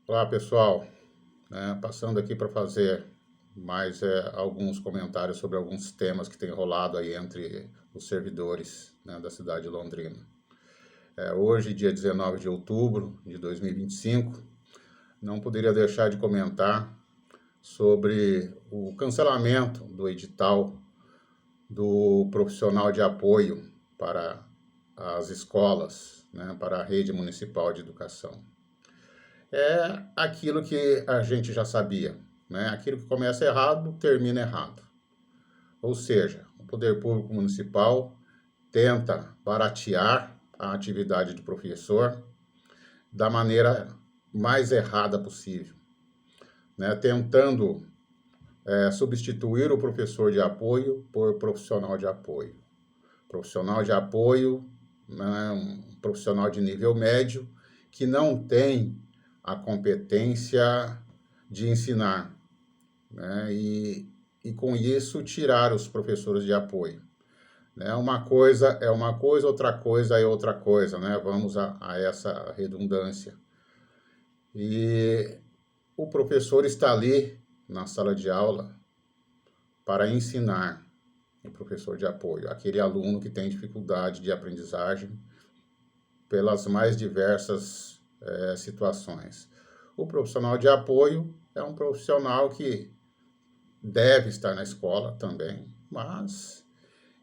Olá, pessoal. Passando aqui para fazer mais alguns comentários sobre alguns temas que têm rolado aí entre os servidores, né, da cidade de Londrina. Hoje, dia 19 de outubro de 2025, não poderia deixar de comentar sobre o cancelamento do edital do profissional de apoio para as escolas, né, para a rede municipal de educação. É aquilo que a gente já sabia, né? Aquilo que começa errado, termina errado. Ou seja, o poder público municipal tenta baratear a atividade do professor da maneira mais errada possível, né? Tentando substituir o professor de apoio por profissional de apoio. Profissional de apoio, né, um profissional de nível médio que não tem a competência de ensinar, né, e com isso tirar os professores de apoio. Né? Uma coisa é uma coisa, outra coisa é outra coisa, né? Vamos a essa redundância. E o professor está ali na sala de aula para ensinar, o professor de apoio, aquele aluno que tem dificuldade de aprendizagem pelas mais diversas situações. O profissional de apoio é um profissional que deve estar na escola também, mas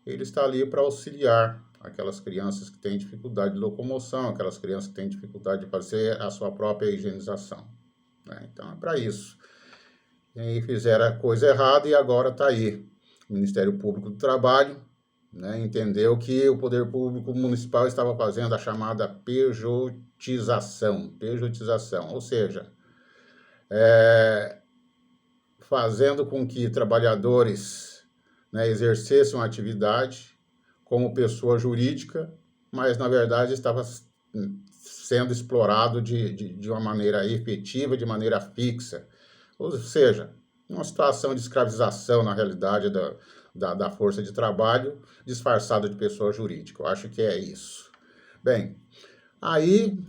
ele está ali para auxiliar aquelas crianças que têm dificuldade de locomoção, aquelas crianças que têm dificuldade de fazer a sua própria higienização, né? Então é para isso. E fizeram a coisa errada e agora está aí. O Ministério Público do Trabalho, né, entendeu que o poder público municipal estava fazendo a chamada pejotização, ou seja, fazendo com que trabalhadores, né, exercessem uma atividade como pessoa jurídica, mas na verdade estava sendo explorado de uma maneira efetiva, de maneira fixa, ou seja, uma situação de escravização na realidade da força de trabalho disfarçada de pessoa jurídica. Eu acho que é isso. Bem, aí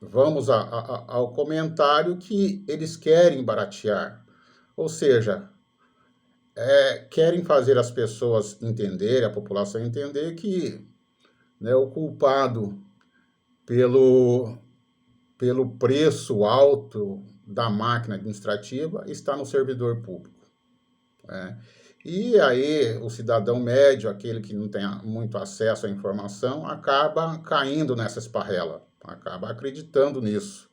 vamos ao comentário que eles querem baratear, ou seja, querem fazer as pessoas entenderem, a população entender que, né, o culpado pelo preço alto da máquina administrativa está no servidor público, né? E aí o cidadão médio, aquele que não tem muito acesso à informação, acaba caindo nessa esparrela, acaba acreditando nisso.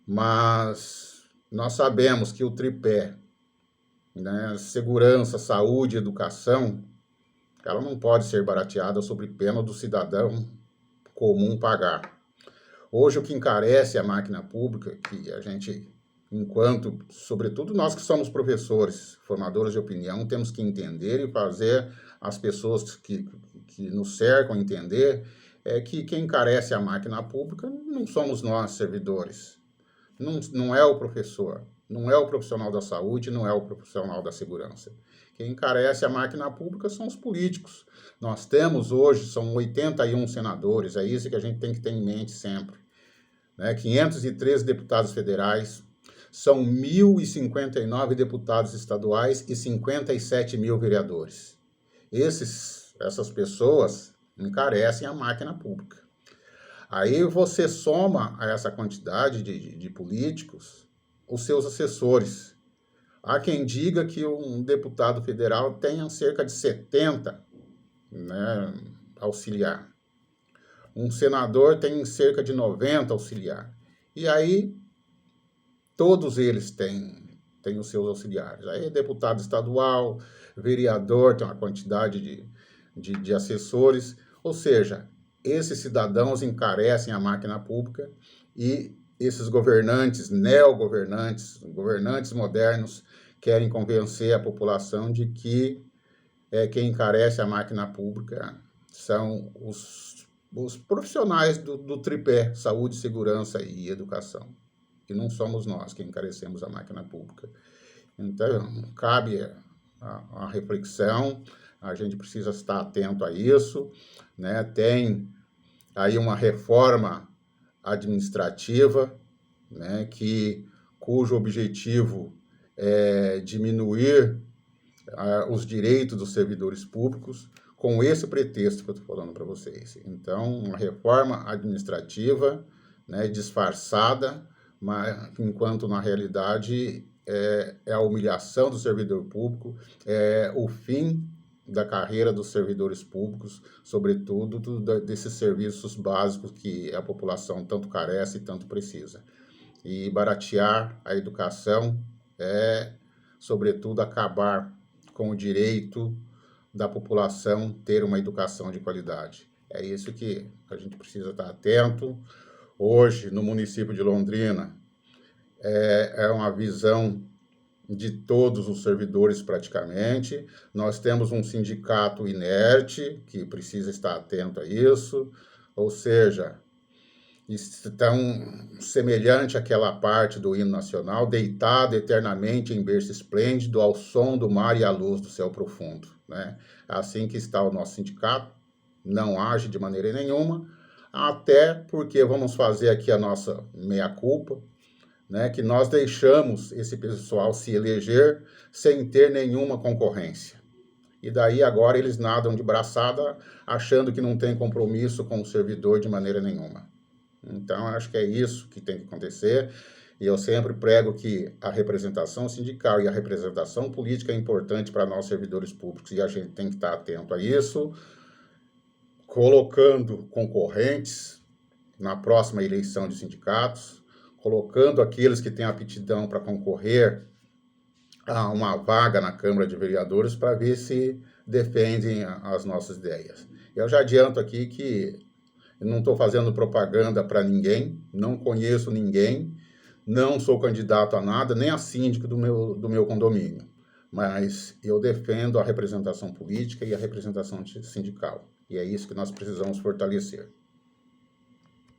Mas nós sabemos que o tripé, né, segurança, saúde, educação, ela não pode ser barateada sob pena do cidadão comum pagar. Hoje o que encarece a máquina pública, que a gente, enquanto, sobretudo nós que somos professores, formadores de opinião, temos que entender e fazer as pessoas que nos cercam entender, é que quem encarece a máquina pública não somos nós, servidores. Não é o professor, não é o profissional da saúde, não é o profissional da segurança. Quem encarece a máquina pública são os políticos. Nós temos hoje, são 81 senadores, é isso que a gente tem que ter em mente sempre, né? 513 deputados federais, são 1.059 deputados estaduais e 57 mil vereadores. Essas pessoas encarecem a máquina pública. Aí você soma a essa quantidade de políticos os seus assessores. Há quem diga que um deputado federal tenha cerca de 70, né, auxiliar. Um senador tem cerca de 90 auxiliar. E aí, todos eles têm os seus auxiliares. Aí, deputado estadual, vereador, tem uma quantidade de assessores. Ou seja, esses cidadãos encarecem a máquina pública e esses governantes, neogovernantes, governantes modernos, querem convencer a população de que quem encarece a máquina pública são os profissionais do tripé, saúde, segurança e educação. E não somos nós que encarecemos a máquina pública. Então, cabe a reflexão, a gente precisa estar atento a isso, né? Tem aí uma reforma administrativa, né, cujo objetivo é diminuir os direitos dos servidores públicos, com esse pretexto que eu estou falando para vocês. Então, uma reforma administrativa, né, disfarçada, mas enquanto na realidade é a humilhação do servidor público, é o fim da carreira dos servidores públicos, sobretudo desses serviços básicos que a população tanto carece e tanto precisa. E baratear a educação é, sobretudo, acabar com o direito da população ter uma educação de qualidade. É isso que a gente precisa estar atento. Hoje, no município de Londrina, é uma visão de todos os servidores praticamente. Nós temos um sindicato inerte, que precisa estar atento a isso, ou seja, estão semelhante àquela parte do hino nacional, deitado eternamente em berço esplêndido, ao som do mar e à luz do céu profundo, né? Assim que está o nosso sindicato, não age de maneira nenhuma, até porque vamos fazer aqui a nossa meia-culpa, né, que nós deixamos esse pessoal se eleger sem ter nenhuma concorrência. E daí agora eles nadam de braçada, achando que não tem compromisso com o servidor de maneira nenhuma. Então, acho que é isso que tem que acontecer. E eu sempre prego que a representação sindical e a representação política é importante para nós servidores públicos. E a gente tem que estar atento a isso, colocando concorrentes na próxima eleição de sindicatos, colocando aqueles que têm aptidão para concorrer a uma vaga na Câmara de Vereadores para ver se defendem as nossas ideias. Eu já adianto aqui que não estou fazendo propaganda para ninguém, não conheço ninguém, não sou candidato a nada, nem a síndico do meu condomínio. Mas eu defendo a representação política e a representação sindical. E é isso que nós precisamos fortalecer.